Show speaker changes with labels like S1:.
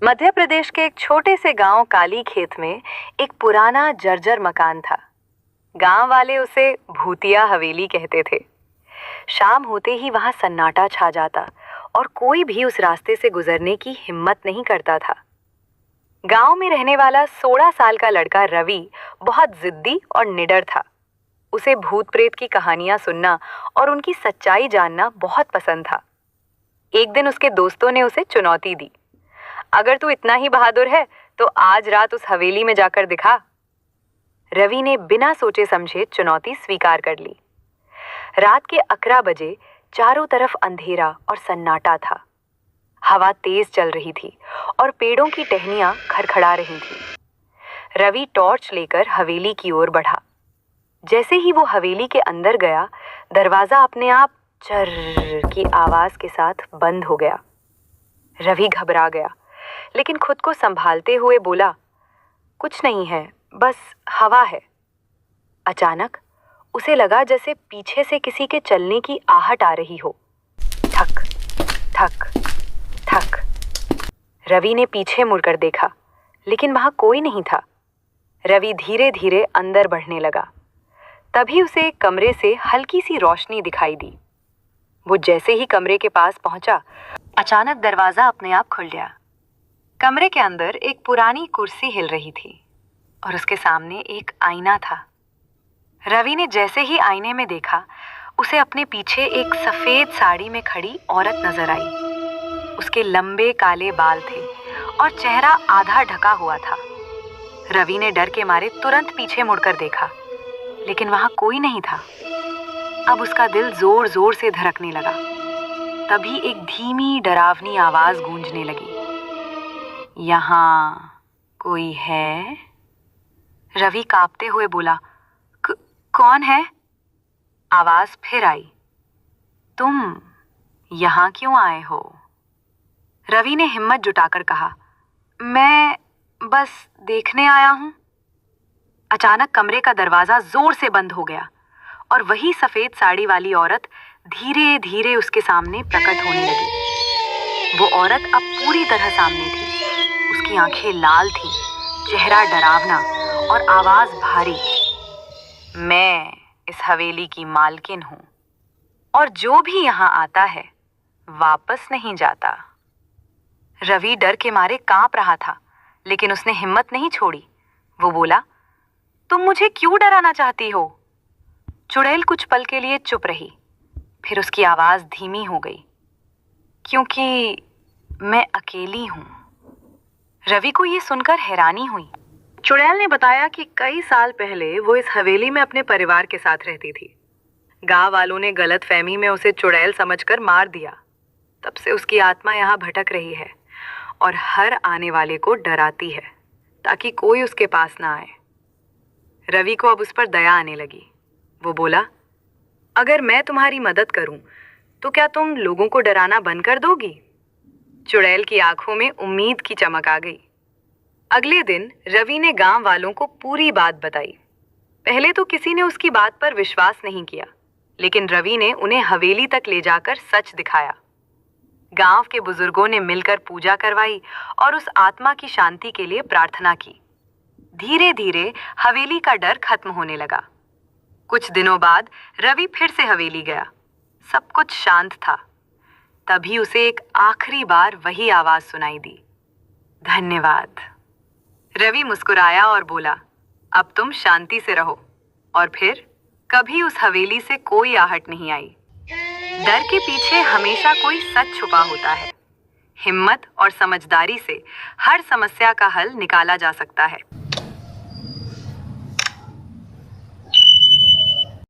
S1: मध्य प्रदेश के एक छोटे से गांव काली खेत में एक पुराना जर्जर मकान था। गांव वाले उसे भूतिया हवेली कहते थे। शाम होते ही वहां सन्नाटा छा जाता और कोई भी उस रास्ते से गुजरने की हिम्मत नहीं करता था। गांव में रहने वाला 16 साल का लड़का रवि बहुत जिद्दी और निडर था। उसे भूत प्रेत की कहानियां सुनना और उनकी सच्चाई जानना बहुत पसंद था। एक दिन उसके दोस्तों ने उसे चुनौती दी, अगर तू इतना ही बहादुर है तो आज रात उस हवेली में जाकर दिखा। रवि ने बिना सोचे समझे चुनौती स्वीकार कर ली। रात के 11 बजे चारों तरफ अंधेरा और सन्नाटा था। हवा तेज चल रही थी और पेड़ों की टहनियां खड़खड़ा रही थी। रवि टॉर्च लेकर हवेली की ओर बढ़ा। जैसे ही वो हवेली के अंदर गया, दरवाजा अपने आप चर्र की आवाज के साथ बंद हो गया। रवि घबरा गया, लेकिन खुद को संभालते हुए बोला, कुछ नहीं है, बस हवा है। अचानक उसे लगा जैसे पीछे से किसी के चलने की आहट आ रही हो। ठक ठक ठक। रवि ने पीछे मुड़कर देखा, लेकिन वहां कोई नहीं था। रवि धीरे धीरे अंदर बढ़ने लगा। तभी उसे एक कमरे से हल्की सी रोशनी दिखाई दी। वो जैसे ही कमरे के पास पहुंचा, अचानक दरवाजा अपने आप खुल गया। कमरे के अंदर एक पुरानी कुर्सी हिल रही थी और उसके सामने एक आईना था। रवि ने जैसे ही आईने में देखा, उसे अपने पीछे एक सफेद साड़ी में खड़ी औरत नजर आई। उसके लंबे काले बाल थे और चेहरा आधा ढका हुआ था। रवि ने डर के मारे तुरंत पीछे मुड़कर देखा, लेकिन वहां कोई नहीं था। अब उसका दिल जोर जोर से धड़कने लगा। तभी एक धीमी डरावनी आवाज गूंजने लगी, यहाँ कोई है? रवि कांपते हुए बोला, कौन है? आवाज फिर आई, तुम यहाँ क्यों आए हो? रवि ने हिम्मत जुटाकर कहा, मैं बस देखने आया हूं। अचानक कमरे का दरवाजा जोर से बंद हो गया और वही सफेद साड़ी वाली औरत धीरे धीरे उसके सामने प्रकट होने लगी। वो औरत अब पूरी तरह सामने थी। उसकी आंखें लाल थीं, चेहरा डरावना और आवाज भारी। मैं इस हवेली की मालकिन हूं और जो भी यहां आता है वापस नहीं जाता। रवि डर के मारे कांप रहा था, लेकिन उसने हिम्मत नहीं छोड़ी। वो बोला, तुम मुझे क्यों डराना चाहती हो? चुड़ैल कुछ पल के लिए चुप रही, फिर उसकी आवाज धीमी हो गई, क्योंकि मैं अकेली हूं। रवि को ये सुनकर हैरानी हुई। चुड़ैल ने बताया कि कई साल पहले वो इस हवेली में अपने परिवार के साथ रहती थी। गांव वालों ने गलतफहमी में उसे चुड़ैल समझकर मार दिया। तब से उसकी आत्मा यहाँ भटक रही है और हर आने वाले को डराती है, ताकि कोई उसके पास ना आए। रवि को अब उस पर दया आने लगी। वो बोला, अगर मैं तुम्हारी मदद करूं तो क्या तुम लोगों को डराना बंद कर दोगी? चुड़ैल की आंखों में उम्मीद की चमक आ गई। अगले दिन रवि ने गांव वालों को पूरी बात बताई। पहले तो किसी ने उसकी बात पर विश्वास नहीं किया, लेकिन रवि ने उन्हें हवेली तक ले जाकर सच दिखाया। गांव के बुजुर्गों ने मिलकर पूजा करवाई और उस आत्मा की शांति के लिए प्रार्थना की। धीरे धीरे हवेली का डर खत्म होने लगा। कुछ दिनों बाद रवि फिर से हवेली गया। सब कुछ शांत था। तभी उसे एक आखिरी बार वही आवाज सुनाई दी, धन्यवाद। रवि मुस्कुराया और बोला, अब तुम शांति से रहो। और फिर कभी उस हवेली से कोई आहट नहीं आई। डर के पीछे हमेशा कोई सच छुपा होता है। हिम्मत और समझदारी से हर समस्या का हल निकाला जा सकता है।